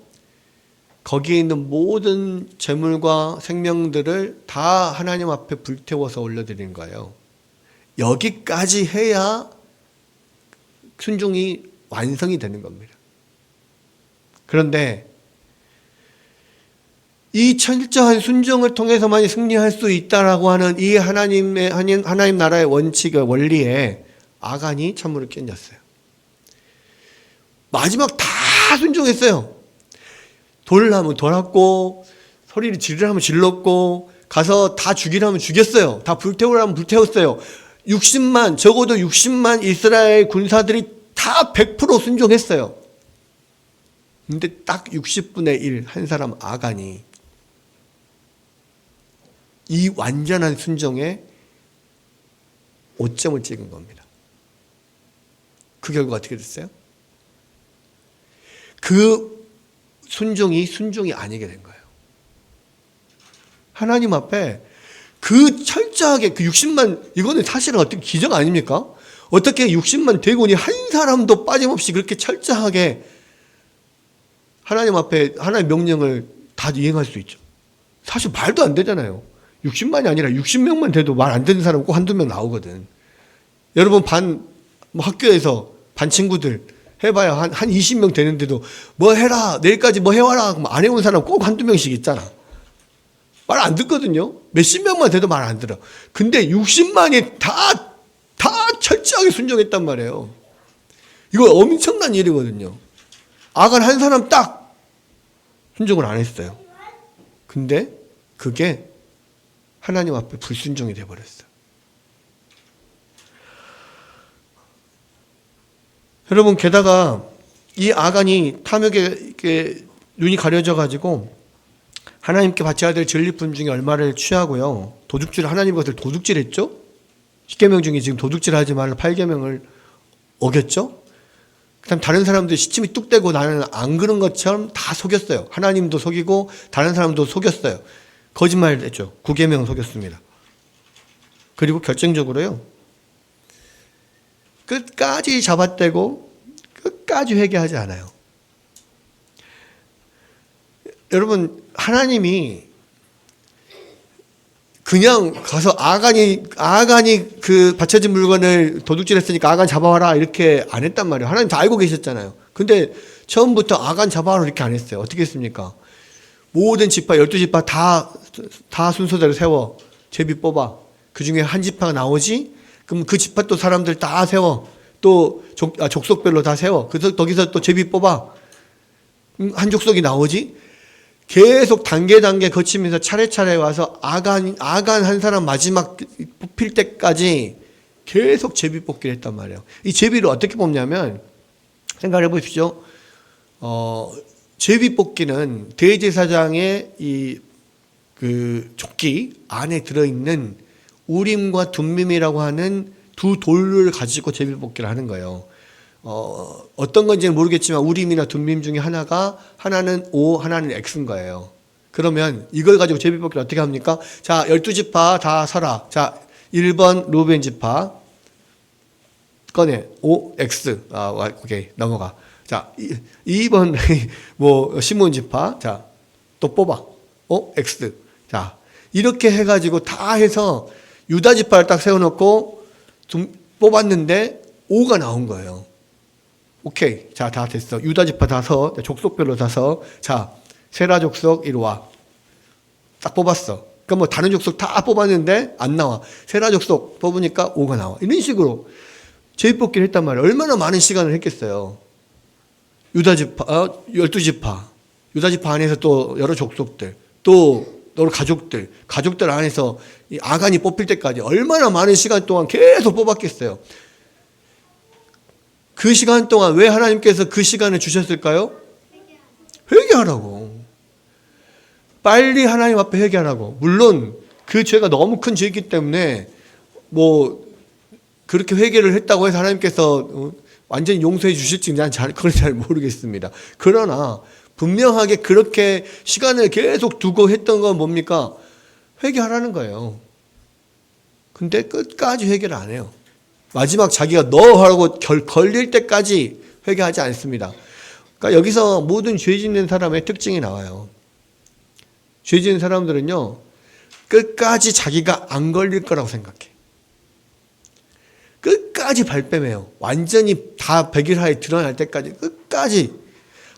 거기에 있는 모든 재물과 생명들을 다 하나님 앞에 불태워서 올려드린 거예요. 여기까지 해야 순종이 완성이 되는 겁니다. 그런데 이 철저한 순종을 통해서만 승리할 수 있다라고 하는 이 하나님 나라의 원리에 아간이 찬물을 끼얹었어요. 마지막 다 순종했어요. 돌라면 돌았고, 소리를 지르라면 질렀고, 가서 다 죽이라면 죽였어요. 다 불태우라면 불태웠어요. 적어도 60만 이스라엘 군사들이 다 100% 순종했어요. 근데 딱 60분의 1 한 사람 아간이 이 완전한 순종에 5점을 찍은 겁니다. 그 결과가 어떻게 됐어요? 그 순종이 아니게 된 거예요. 하나님 앞에 그 철저하게 그 60만, 이거는 사실은 어떻게 기적 아닙니까? 어떻게 60만 대군이 한 사람도 빠짐없이 그렇게 철저하게 하나님 앞에 하나님의 명령을 다 이행할 수 있죠. 사실 말도 안 되잖아요. 60만이 아니라 60명만 돼도 말 안 되는 사람 꼭 한두 명 나오거든. 여러분 학교에서 반 친구들 해봐야 한 20명 되는데도 뭐 해라, 내일까지 뭐 해와라, 안 해온 사람 꼭 한두 명씩 있잖아. 말 안 듣거든요. 몇십 명만 돼도 말 안 들어. 근데 60만이 다 철저하게 순종했단 말이에요. 이거 엄청난 일이거든요. 아간 한 사람 딱 순종을 안 했어요. 근데 그게 하나님 앞에 불순종이 돼버렸어요. 여러분, 게다가 이 아간이 탐욕에 눈이 가려져가지고 하나님께 바쳐야 될 전리품 중에 얼마를 취하고요. 하나님 것을 도둑질했죠. 10계명 중에 지금 도둑질하지 말라 8계명을 어겼죠. 그다음 다른 사람들 시침이 뚝 떼고 나는 안 그런 것처럼 다 속였어요. 하나님도 속이고 다른 사람도 속였어요. 거짓말을 했죠. 9계명 속였습니다. 그리고 결정적으로요, 끝까지 잡아떼고 끝까지 회개하지 않아요. 여러분, 하나님이 그냥 가서 아간이 그 바쳐진 물건을 도둑질했으니까 아간 잡아와라 이렇게 안 했단 말이에요. 하나님 다 알고 계셨잖아요. 근데 처음부터 아간 잡아와라 이렇게 안 했어요. 어떻게 했습니까? 모든 지파 12지파 다 순서대로 세워 제비 뽑아. 그 중에 한 지파가 나오지? 그럼 그 지파 또 사람들 다 세워. 또 족속별로 다 세워. 그래서 거기서 또 제비 뽑아. 한 족속이 나오지? 계속 단계 거치면서 차례차례 와서 아간 한 사람 마지막 뽑힐 때까지 계속 제비 뽑기를 했단 말이에요. 이 제비를 어떻게 뽑냐면, 생각해 보십시오. 제비 뽑기는 대제사장의 그 조끼 안에 들어있는 우림과 둠밈이라고 하는 두 돌을 가지고 제비 뽑기를 하는 거예요. 어떤 건지는 모르겠지만 우림이나 둠밈 중에 하나는 O, 하나는 X인 거예요. 그러면 이걸 가지고 제비 뽑기를 어떻게 합니까? 자, 12지파 다 서라. 자, 1번 루벤 지파 꺼내. O, X. 오케이. 넘어가. 자, 2번 시몬 지파. 자, 또 뽑아. O, X. 자, 이렇게 해가지고 다 해서 유다 지파를 딱 세워놓고 뽑았는데 O가 나온 거예요. 오케이. 자, 다 됐어. 유다 지파 다 서. 족속별로 다 서. 자, 세라 족속 이리 와. 딱 뽑았어. 그러니까 뭐 다른 족속 다 뽑았는데 안 나와. 세라 족속 뽑으니까 5가 나와. 이런 식으로 제비뽑기를 했단 말이에요. 얼마나 많은 시간을 했겠어요. 유다지파, 12지파. 유다지파 안에서 또 여러 족속들, 또 여러 가족들 안에서 이 아간이 뽑힐 때까지 얼마나 많은 시간 동안 계속 뽑았겠어요. 그 시간 동안 왜 하나님께서 그 시간을 주셨을까요? 회개하라고. 빨리 하나님 앞에 회개하라고. 물론 그 죄가 너무 큰 죄이기 때문에 뭐 그렇게 회개를 했다고 해서 하나님께서 완전히 용서해 주실지 그건 잘 모르겠습니다. 그러나 분명하게 그렇게 시간을 계속 두고 했던 건 뭡니까? 회개하라는 거예요. 근데 끝까지 회개를 안 해요. 마지막 자기가 너 하라고 걸릴 때까지 회개하지 않습니다. 그러니까 여기서 모든 죄 짓는 사람의 특징이 나와요. 죄 짓는 사람들은요, 끝까지 자기가 안 걸릴 거라고 생각해. 끝까지 발뺌해요. 완전히 다 백일하에 드러날 때까지 끝까지.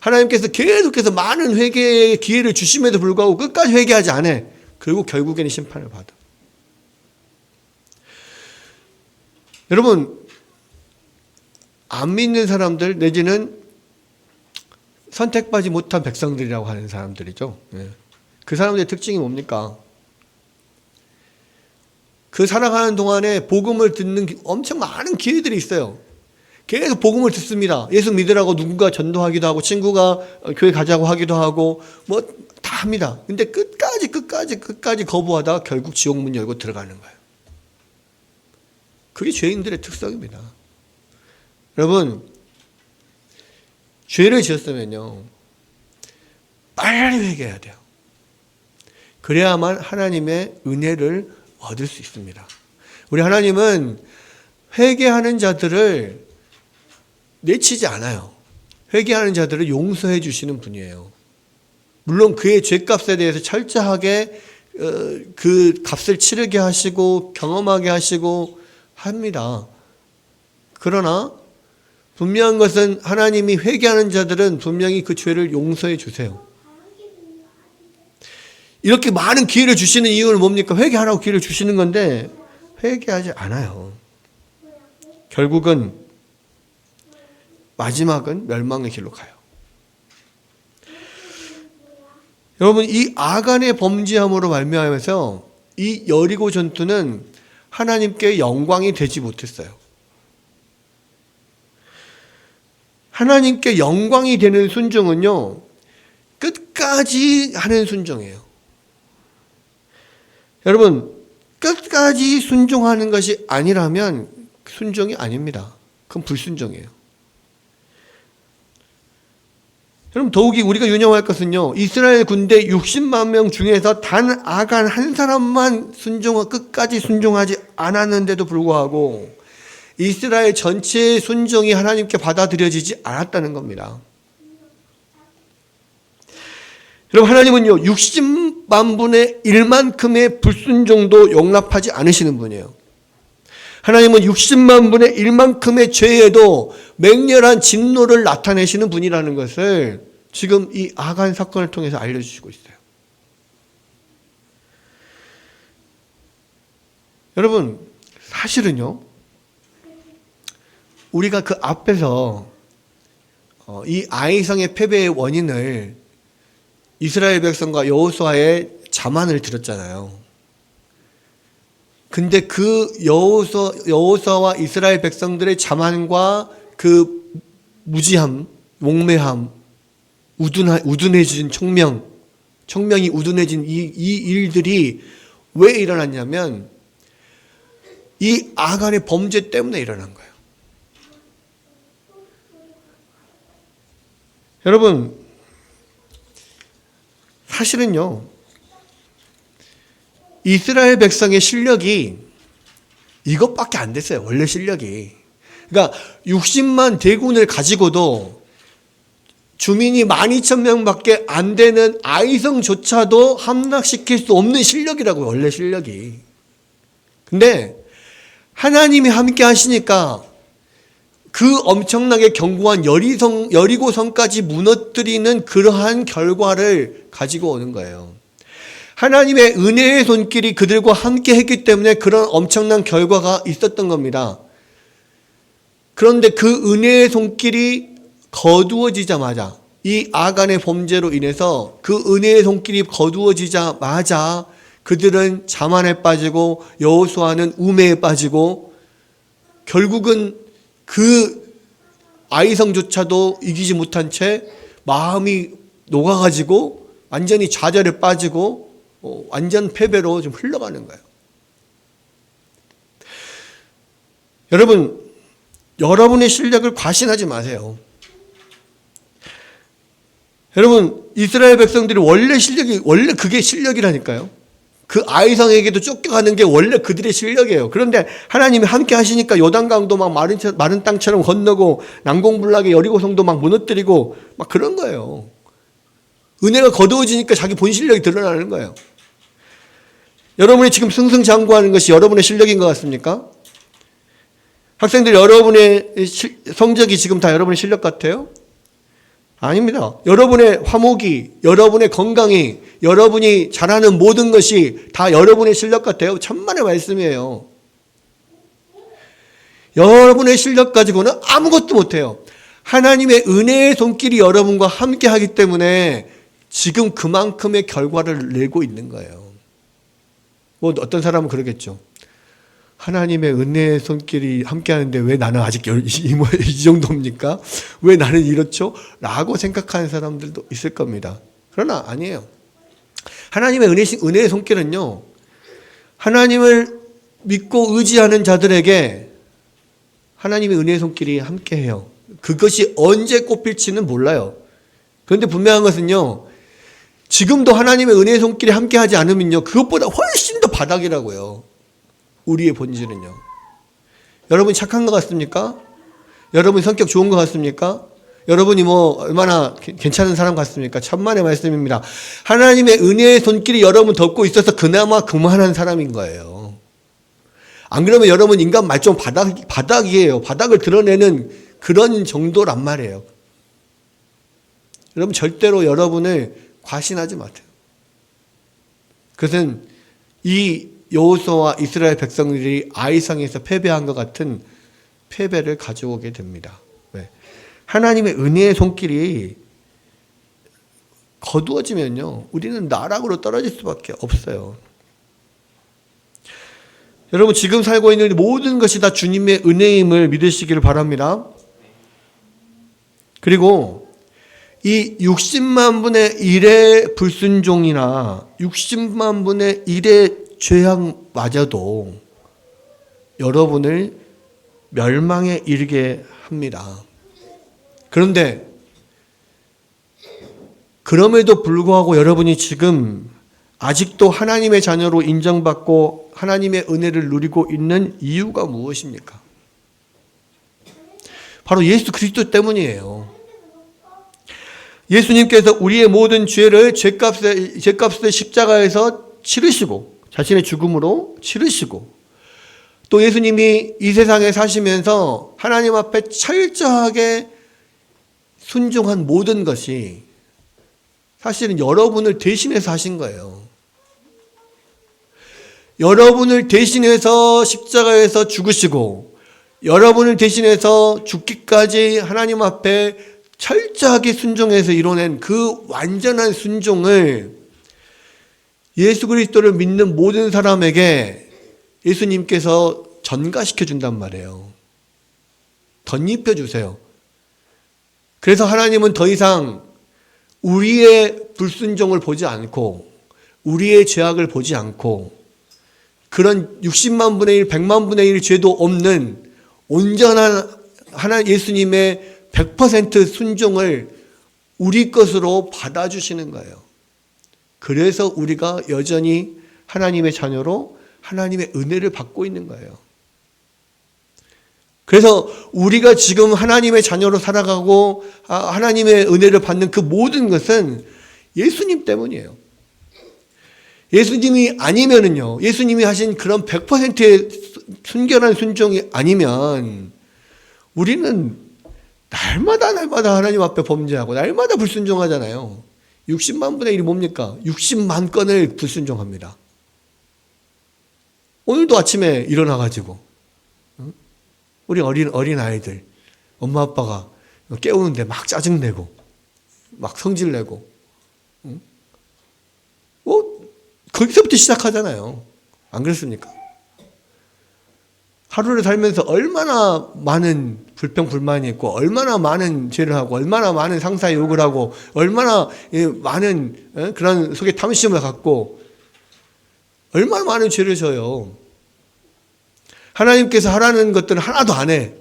하나님께서 계속해서 많은 회개의 기회를 주심에도 불구하고 끝까지 회개하지 않아. 그리고 결국에는 심판을 받아. 여러분, 안 믿는 사람들 내지는 선택받지 못한 백성들이라고 하는 사람들이죠. 그 사람들의 특징이 뭡니까? 그 살아가는 동안에 복음을 듣는 엄청 많은 기회들이 있어요. 계속 복음을 듣습니다. 예수 믿으라고 누군가 전도하기도 하고 친구가 교회 가자고 하기도 하고 뭐 다 합니다. 근데 끝까지 거부하다가 결국 지옥 문 열고 들어가는 거예요. 그게 죄인들의 특성입니다. 여러분, 죄를 지었으면요, 빨리 회개해야 돼요. 그래야만 하나님의 은혜를 얻을 수 있습니다. 우리 하나님은 회개하는 자들을 내치지 않아요. 회개하는 자들을 용서해 주시는 분이에요. 물론 그의 죄값에 대해서 철저하게 그 값을 치르게 하시고 경험하게 하시고 합니다. 그러나 분명한 것은 하나님이 회개하는 자들은 분명히 그 죄를 용서해 주세요. 이렇게 많은 기회를 주시는 이유는 뭡니까? 회개하라고 기회를 주시는 건데 회개하지 않아요. 결국은 마지막은 멸망의 길로 가요. 여러분, 이 아간의 범죄함으로 말미암아서 이 여리고 전투는 하나님께 영광이 되지 못했어요. 하나님께 영광이 되는 순종은요, 끝까지 하는 순종이에요. 여러분, 끝까지 순종하는 것이 아니라면 순종이 아닙니다. 그건 불순종이에요. 여러분, 더욱이 우리가 유념할 것은요, 이스라엘 군대 60만 명 중에서 단 아간 한 사람만 끝까지 순종하지 않았는데도 불구하고 이스라엘 전체의 순종이 하나님께 받아들여지지 않았다는 겁니다. 여러분, 하나님은요, 60만 분의 1만큼의 불순종도 용납하지 않으시는 분이에요. 하나님은 60만 분의 1만큼의 죄에도 맹렬한 진노를 나타내시는 분이라는 것을 지금 이 아간 사건을 통해서 알려주시고 있어요. 여러분, 사실은요, 우리가 그 앞에서 이 아이성의 패배의 원인을 이스라엘 백성과 여호수아의 자만을 들었잖아요. 근데 그 여호수아와 이스라엘 백성들의 자만과 그 무지함, 목매함, 우둔해진 청명이 우둔해진 이 일들이 왜 일어났냐면 이 아간의 범죄 때문에 일어난 거예요. 여러분, 사실은요, 이스라엘 백성의 실력이 이것밖에 안 됐어요. 원래 실력이. 그러니까 60만 대군을 가지고도 주민이 12,000명밖에 안 되는 아이성조차도 함락시킬 수 없는 실력이라고요. 원래 실력이. 근데 하나님이 함께 하시니까 그 엄청나게 견고한 여리고성까지 무너뜨리는 그러한 결과를 가지고 오는 거예요. 하나님의 은혜의 손길이 그들과 함께 했기 때문에 그런 엄청난 결과가 있었던 겁니다. 그런데 그 은혜의 손길이 거두어지자마자, 이 아간의 범죄로 인해서 그 은혜의 손길이 거두어지자마자 그들은 자만에 빠지고 여호수아는 우매에 빠지고 결국은 그 아이성조차도 이기지 못한 채 마음이 녹아가지고 완전히 좌절에 빠지고 완전 패배로 좀 흘러가는 거예요. 여러분의 실력을 과신하지 마세요. 여러분, 이스라엘 백성들이 원래 그게 실력이라니까요. 그 아이성에게도 쫓겨가는 게 원래 그들의 실력이에요. 그런데 하나님이 함께 하시니까 요단강도 막 마른 땅처럼 건너고 난공불락의 여리고성도 막 무너뜨리고 막 그런 거예요. 은혜가 거두어지니까 자기 본 실력이 드러나는 거예요. 여러분이 지금 승승장구하는 것이 여러분의 실력인 것 같습니까? 학생들, 여러분의 성적이 지금 다 여러분의 실력 같아요? 아닙니다. 여러분의 화목이, 여러분의 건강이, 여러분이 잘하는 모든 것이 다 여러분의 실력 같아요. 천만의 말씀이에요. 여러분의 실력 가지고는 아무것도 못해요. 하나님의 은혜의 손길이 여러분과 함께 하기 때문에 지금 그만큼의 결과를 내고 있는 거예요. 뭐 어떤 사람은 그러겠죠. 하나님의 은혜의 손길이 함께 하는데 왜 나는 아직 이 정도입니까? 왜 나는 이렇죠? 라고 생각하는 사람들도 있을 겁니다. 그러나 아니에요. 하나님의 은혜의 손길은요, 하나님을 믿고 의지하는 자들에게 하나님의 은혜의 손길이 함께 해요. 그것이 언제 꽃필지는 몰라요. 그런데 분명한 것은요, 지금도 하나님의 은혜의 손길이 함께 하지 않으면요, 그것보다 훨씬 더 바닥이라고요. 우리의 본질은요. 여러분이 착한 것 같습니까? 여러분이 성격 좋은 것 같습니까? 여러분이 뭐 얼마나 괜찮은 사람 같습니까? 천만의 말씀입니다. 하나님의 은혜의 손길이 여러분 덮고 있어서 그나마 그만한 사람인 거예요. 안 그러면 여러분 인간 말종 바닥이에요. 바닥을 드러내는 그런 정도란 말이에요. 여러분 절대로 여러분을 과신하지 마세요. 그것은 이 여호수아와 이스라엘 백성들이 아이성에서 패배한 것 같은 패배를 가져오게 됩니다. 왜? 하나님의 은혜의 손길이 거두어지면요, 우리는 나락으로 떨어질 수밖에 없어요. 여러분, 지금 살고 있는 모든 것이 다 주님의 은혜임을 믿으시기를 바랍니다. 그리고 이 60만 분의 1의 불순종이나 60만 분의 1의 죄악마저도 여러분을 멸망에 이르게 합니다. 그런데 그럼에도 불구하고 여러분이 지금 아직도 하나님의 자녀로 인정받고 하나님의 은혜를 누리고 있는 이유가 무엇입니까? 바로 예수 그리스도 때문이에요. 예수님께서 우리의 모든 죄를 죄값을 십자가에서 치르시고 자신의 죽음으로 치르시고 또 예수님이 이 세상에 사시면서 하나님 앞에 철저하게 순종한 모든 것이 사실은 여러분을 대신해서 하신 거예요. 여러분을 대신해서 십자가에서 죽으시고 여러분을 대신해서 죽기까지 하나님 앞에 철저하게 순종해서 이뤄낸 그 완전한 순종을 예수 그리스도를 믿는 모든 사람에게 예수님께서 전가시켜 준단 말이에요. 덧입혀 주세요. 그래서 하나님은 더 이상 우리의 불순종을 보지 않고 우리의 죄악을 보지 않고 그런 60만 분의 1, 100만 분의 1 죄도 없는 온전한 예수님의 100% 순종을 우리 것으로 받아주시는 거예요. 그래서 우리가 여전히 하나님의 자녀로 하나님의 은혜를 받고 있는 거예요. 그래서 우리가 지금 하나님의 자녀로 살아가고 하나님의 은혜를 받는 그 모든 것은 예수님 때문이에요. 예수님이 아니면은요, 예수님이 하신 그런 100%의 순결한 순종이 아니면 우리는 날마다 하나님 앞에 범죄하고 날마다 불순종하잖아요. 60만 분의 1이 뭡니까? 60만 건을 불순종합니다. 오늘도 아침에 일어나가지고 우리 어린 아이들 엄마 아빠가 깨우는데 막 짜증내고 막 성질내고 거기서부터 시작하잖아요. 안 그렇습니까? 하루를 살면서 얼마나 많은 불평불만이 있고 얼마나 많은 죄를 하고 얼마나 많은 상사의 욕을 하고 얼마나 많은 그런 속에 탐심을 갖고 얼마나 많은 죄를 져요. 하나님께서 하라는 것들은 하나도 안 해.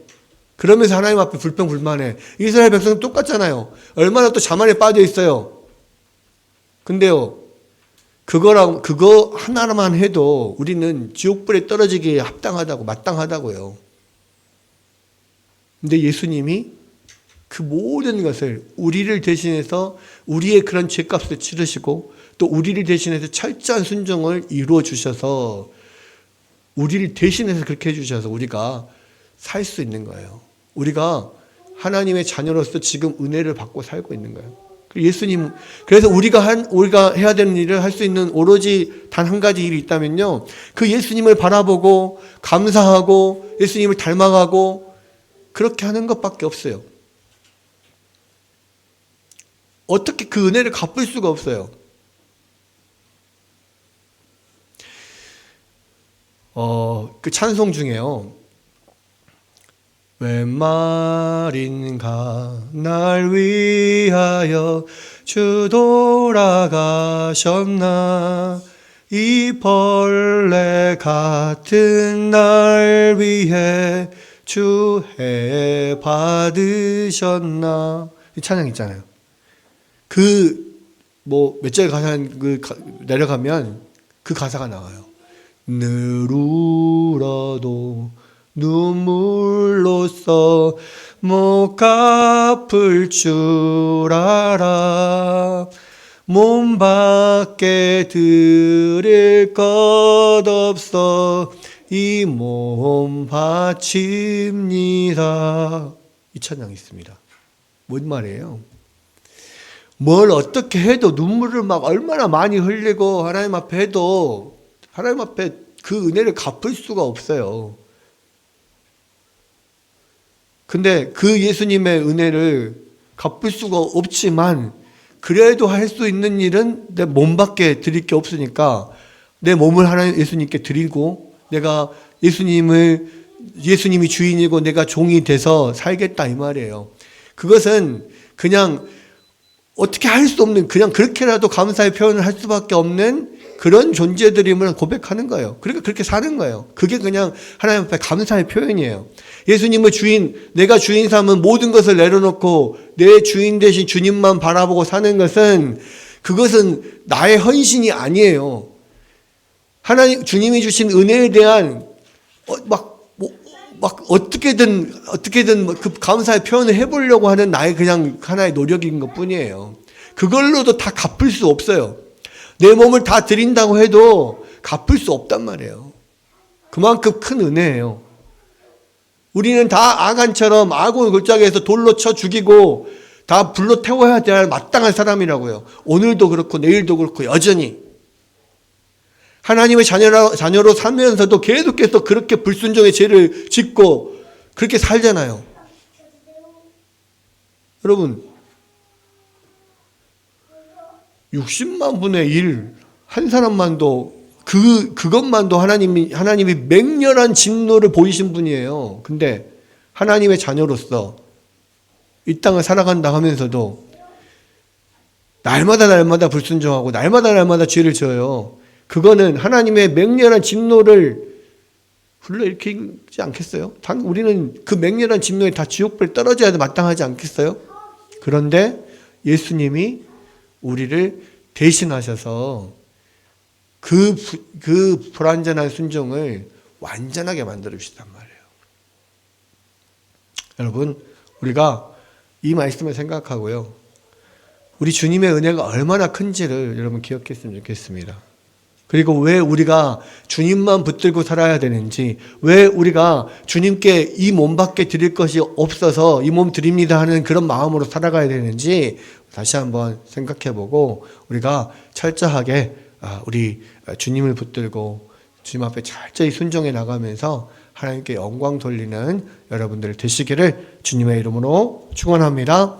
그러면서 하나님 앞에 불평불만해. 이스라엘 백성은 똑같잖아요. 얼마나 또 자만에 빠져 있어요. 근데요, 그거 하나만 해도 우리는 지옥불에 떨어지기에 마땅하다고요. 근데 예수님이 그 모든 것을 우리를 대신해서 우리의 그런 죄값을 치르시고 또 우리를 대신해서 철저한 순종을 이루어 주셔서 우리를 대신해서 그렇게 해주셔서 우리가 살 수 있는 거예요. 우리가 하나님의 자녀로서 지금 은혜를 받고 살고 있는 거예요. 예수님, 그래서 우리가 해야 되는 일을 할 수 있는 오로지 단 한 가지 일이 있다면요. 그 예수님을 바라보고 감사하고 예수님을 닮아가고 그렇게 하는 것밖에 없어요. 어떻게 그 은혜를 갚을 수가 없어요. 그 찬송 중에요. 웬 말인가 날 위하여 주 돌아가셨나 이 벌레 같은 날 위해 주 해 받으셨나 이 찬양 있잖아요. 몇 절 가사 내려가면 그 가사가 나와요. 늘 울어도 눈물로써 못 갚을 줄 알아 몸 밖에 드릴 것 없어 이 몸 바칩니다. 이 찬양이 있습니다. 뭔 말이에요? 뭘 어떻게 해도 눈물을 막 얼마나 많이 흘리고 하나님 앞에 해도 하나님 앞에 그 은혜를 갚을 수가 없어요. 근데 그 예수님의 은혜를 갚을 수가 없지만 그래도 할 수 있는 일은 내 몸밖에 드릴 게 없으니까 내 몸을 하나님 예수님께 드리고 내가 예수님이 주인이고 내가 종이 돼서 살겠다 이 말이에요. 그것은 그냥 어떻게 할 수 없는 그냥 그렇게라도 감사의 표현을 할 수밖에 없는 그런 존재들임을 고백하는 거예요. 그러니까 그렇게 사는 거예요. 그게 그냥 하나님 앞에 감사의 표현이에요. 예수님을 내가 주인 삼은 모든 것을 내려놓고 내 주인 대신 주님만 바라보고 사는 그것은 나의 헌신이 아니에요. 주님이 주신 은혜에 대한 어떻게든 그 감사의 표현을 해보려고 하는 나의 그냥 하나의 노력인 것 뿐이에요. 그걸로도 다 갚을 수 없어요. 내 몸을 다 드린다고 해도 갚을 수 없단 말이에요. 그만큼 큰 은혜예요. 우리는 다 아간처럼 아군 골짜기에서 돌로 쳐 죽이고 다 불로 태워야 될 마땅한 사람이라고요. 오늘도 그렇고 내일도 그렇고 여전히 하나님의 자녀로 살면서도 계속해서 그렇게 불순종의 죄를 짓고 그렇게 살잖아요. 여러분 60만 분의 1 한 사람만도 그것만도 하나님이 맹렬한 진노를 보이신 분이에요. 근데 하나님의 자녀로서 이 땅을 살아간다 하면서도 날마다 불순종하고 날마다 죄를 져요. 그거는 하나님의 맹렬한 진노를 불러일으키지 않겠어요? 우리는 그 맹렬한 진노에 다 지옥불에 떨어져야 마땅하지 않겠어요? 그런데 예수님이 우리를 대신하셔서 그 불완전한 순종을 완전하게 만들어 주시단 말이에요. 여러분, 우리가 이 말씀을 생각하고요. 우리 주님의 은혜가 얼마나 큰지를 여러분 기억했으면 좋겠습니다. 그리고 왜 우리가 주님만 붙들고 살아야 되는지, 왜 우리가 주님께 이 몸밖에 드릴 것이 없어서 이 몸 드립니다 하는 그런 마음으로 살아가야 되는지 다시 한번 생각해보고 우리가 철저하게 우리 주님을 붙들고 주님 앞에 철저히 순종해 나가면서 하나님께 영광 돌리는 여러분들 되시기를 주님의 이름으로 축원합니다.